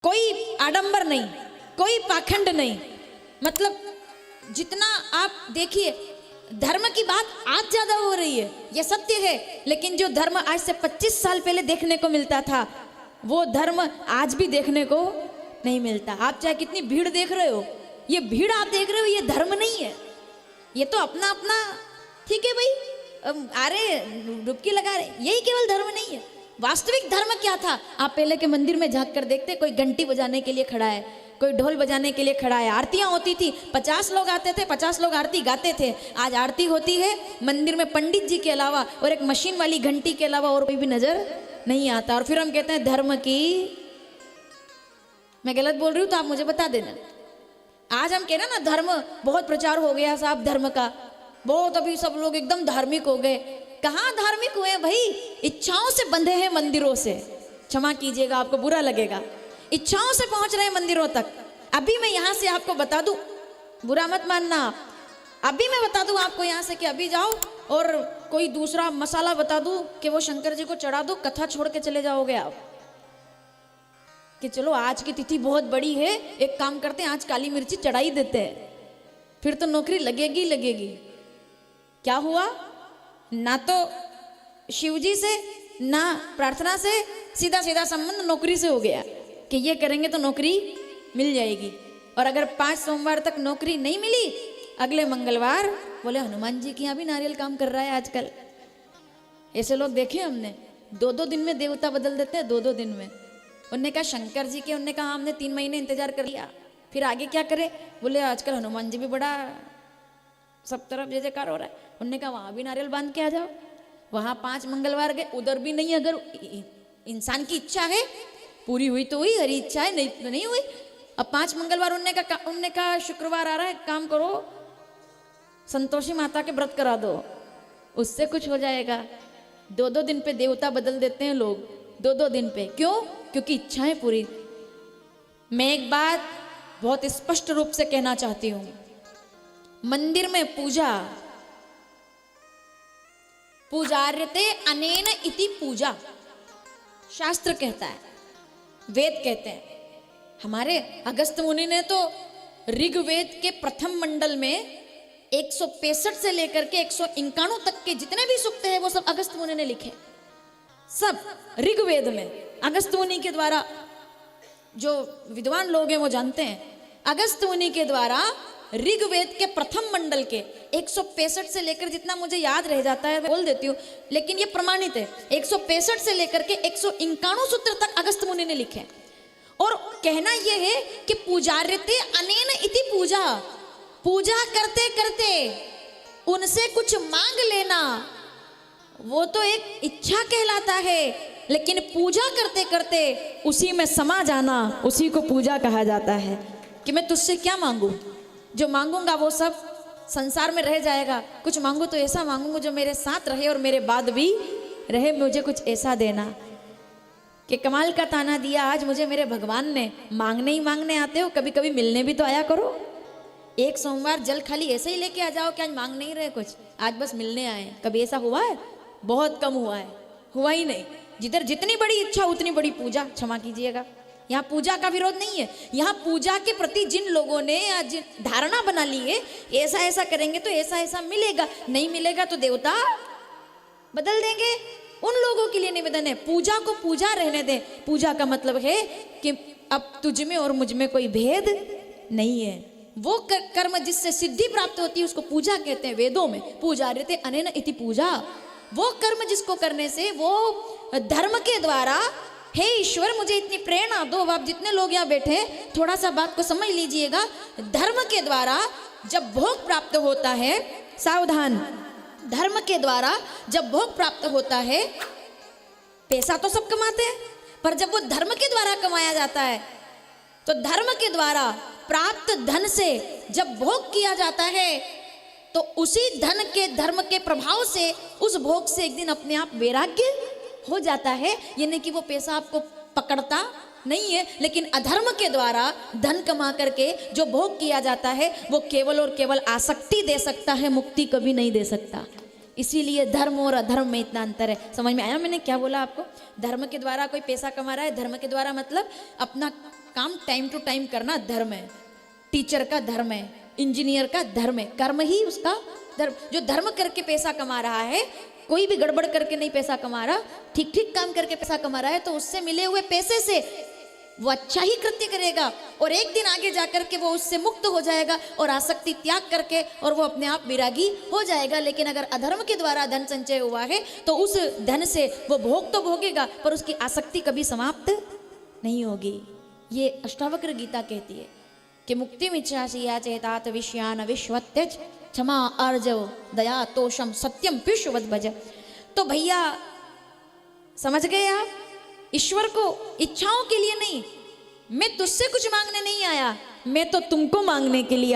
कोई आडंबर नहीं, कोई पाखंड नहीं। मतलब जितना आप देखिए धर्म की बात आज ज्यादा हो रही है, यह सत्य है, लेकिन जो धर्म आज से 25 साल पहले देखने को मिलता था वो धर्म आज भी देखने को नहीं मिलता। आप चाहे कितनी भीड़ देख रहे हो, ये भीड़ आप देख रहे हो ये धर्म नहीं है, ये तो अपना अपना ठीक है भाई, अरे डुबकी लगा रहे, यही केवल धर्म नहीं है। वास्तविक धर्म क्या था? आप पहले के मंदिर में झांक कर देखते, कोई घंटी बजाने के लिए खड़ा है, कोई ढोल बजाने के लिए खड़ा है, आरतियां होती थी, 50 लोग आते थे, 50 लोग आरती गाते थे। आज आरती होती है मंदिर में पंडित जी के अलावा और एक मशीन वाली घंटी के अलावा और कोई भी नजर नहीं आता। और फिर हम कहते हैं धर्म की, मैं गलत बोल रही हूँ तो आप मुझे बता देना। आज हम कह रहे हैं ना धर्म बहुत प्रचार हो गया साहब, धर्म का बहुत, अभी सब लोग एकदम धार्मिक हो गए। कहाँ धार्मिक हुए भाई? इच्छाओं से बंधे हैं मंदिरों से, क्षमा कीजिएगा आपको बुरा लगेगा, इच्छाओं से पहुंच रहे हैं मंदिरों तक। अभी मैं यहाँ से आपको बता दूं, बुरा मत मानना, अभी मैं बता दूं आपको यहाँ से कि अभी जाओ और कोई दूसरा मसाला बता दूं कि वो शंकर जी को चढ़ा दो, कथा छोड़ के चले जाओगे आप कि चलो आज की तिथि बहुत बड़ी है, एक काम करते हैं आज काली मिर्ची चढ़ा ही देते हैं, फिर तो नौकरी लगेगी लगेगी। क्या हुआ? ना तो शिवजी से ना प्रार्थना से, सीधा सीधा संबंध नौकरी से हो गया कि ये करेंगे तो नौकरी मिल जाएगी। और अगर 5 सोमवार तक नौकरी नहीं मिली, अगले मंगलवार बोले हनुमान जी के यहाँ भी नारियल काम कर रहा है आजकल। ऐसे लोग देखे हमने, 2-2 दिन में देवता बदल देते हैं, 2-2 दिन में। उनने कहा शंकर जी के, उनने कहा हमने 3 महीने इंतजार कर लिया, फिर आगे क्या करे? बोले आजकल हनुमान जी भी बड़ा सब तरफ जय जयकार हो रहा है। उनने कहा वहां भी नारियल बांध के आ जाओ। वहां 5 मंगलवार गए, उधर भी नहीं। अगर इंसान की इच्छा है पूरी हुई तो हुई, हरी इच्छा है नहीं तो नहीं हुई। अब 5 मंगलवार उनने कहा शुक्रवार आ रहा है, काम करो संतोषी माता के व्रत करा दो, उससे कुछ हो जाएगा। 2-2 दिन पे देवता बदल देते हैं लोग, 2-2 दिन पे। क्यों? क्योंकि इच्छाएं पूरी। मैं एक बात बहुत स्पष्ट रूप से कहना चाहती हूं, मंदिर में पूजा, पूजार्यते अनेन इति पूजा, शास्त्र कहता है, वेद कहते हैं। हमारे अगस्त मुनि ने तो ऋग्वेद के प्रथम मंडल में 165 से लेकर के 191 तक के जितने भी सूक्त हैं वो सब अगस्त मुनि ने लिखे, सब ऋग्वेद में अगस्त मुनि के द्वारा। जो विद्वान लोग हैं वो जानते हैं, अगस्त मुनि के द्वारा ऋग्वेद के प्रथम मंडल के 165 से लेकर, जितना मुझे याद रह जाता है बोल देती हूँ, लेकिन ये प्रमाणित है, 165 से लेकर के 191 सूत्र तक अगस्त मुनि ने लिखे। और कहना यह है कि पूजार्यते अनेन इति पूजा, पूजा करते करते उनसे कुछ मांग लेना वो तो एक इच्छा कहलाता है, लेकिन पूजा करते करते उसी में समा जाना, उसी को पूजा कहा जाता है। कि मैं तुझसे क्या मांगू, जो मांगूंगा वो सब संसार में रह जाएगा, कुछ मांगू तो ऐसा मांगूंगा जो मेरे साथ रहे और मेरे बाद भी रहे। मुझे कुछ ऐसा देना कि कमाल का ताना दिया आज मुझे मेरे भगवान ने। मांगने ही मांगने आते हो, कभी कभी मिलने भी तो आया करो। एक सोमवार जल खाली ऐसे ही लेके आ जाओ कि आज मांग नहीं रहे कुछ, आज बस मिलने आए। कभी ऐसा हुआ है? बहुत कम हुआ है, हुआ ही नहीं। जिधर जितनी बड़ी इच्छा उतनी बड़ी पूजा, क्षमा कीजिएगा। यहाँ पूजा का विरोध नहीं है, यहाँ पूजा के प्रति जिन लोगों ने आज धारणा बना ली है, ऐसा ऐसा करेंगे तो ऐसा ऐसा मिलेगा, नहीं मिलेगा तो देवता बदल देंगे, उन लोगों के लिए निवेदन है पूजा को पूजा रहने दें। पूजा का मतलब है कि अब तुझ में और मुझ में कोई भेद नहीं है। वो कर्म जिससे सिद्धि प्राप्त होती है उसको पूजा कहते हैं वेदों में। पूजार्यते अनेन इति पूजा, वो कर्म जिसको करने से वो धर्म के द्वारा, हे ईश्वर मुझे इतनी प्रेरणा दो। आप जितने लोग यहाँ बैठे हैं थोड़ा सा बात को समझ लीजिएगा, धर्म के द्वारा जब भोग प्राप्त होता है, सावधान, धर्म के द्वारा जब भोग प्राप्त होता है, पैसा तो सब कमाते हैं, पर जब वो धर्म के द्वारा कमाया जाता है तो धर्म के द्वारा प्राप्त धन से जब भोग किया जाता है तो उसी धन के, धर्म के प्रभाव से उस भोग से एक दिन अपने आप वैराग्य हो जाता है। यानी कि वो पैसा आपको पकड़ता नहीं है, लेकिन अधर्म के द्वारा धन कमा करके जो भोग किया जाता है वो केवल और केवल आसक्ति दे सकता है, मुक्ति कभी नहीं दे सकता। इसीलिए धर्म और अधर्म में इतना अंतर है। समझ में आया मैंने क्या बोला आपको? धर्म के द्वारा कोई पैसा कमा रहा है, धर्म के द्वारा मतलब अपना काम टाइम टू टाइम करना धर्म है, टीचर का धर्म है, इंजीनियर का धर्म है, कर्म ही उसका धर्म। जो धर्म करके पैसा कमा रहा है, कोई भी गड़बड़ करके नहीं पैसा कमा रहा, ठीक ठीक काम करके पैसा कमा रहा है, तो उससे मिले हुए पैसे से वो अच्छा ही कृत्य करेगा और एक दिन आगे जाकर के वो उससे मुक्त हो जाएगा और आसक्ति त्याग करके और वो अपने आप विरागी हो जाएगा। लेकिन अगर अधर्म के द्वारा धन संचय हुआ है तो उस धन से वो भोग तो भोगेगा पर उसकी आसक्ति कभी समाप्त नहीं होगी। ये अष्टावक्र गीता कहती है कि मुक्ति मिच्छासि या चेतात विषयान विश्वत्यज क्षमा अर्जव दया तोषम सत्यम विश्ववद भज। तो भैया समझ गए आप, ईश्वर को इच्छाओं के लिए नहीं, मैं तुझसे कुछ मांगने नहीं आया, मैं तो तुमको मांगने के लिए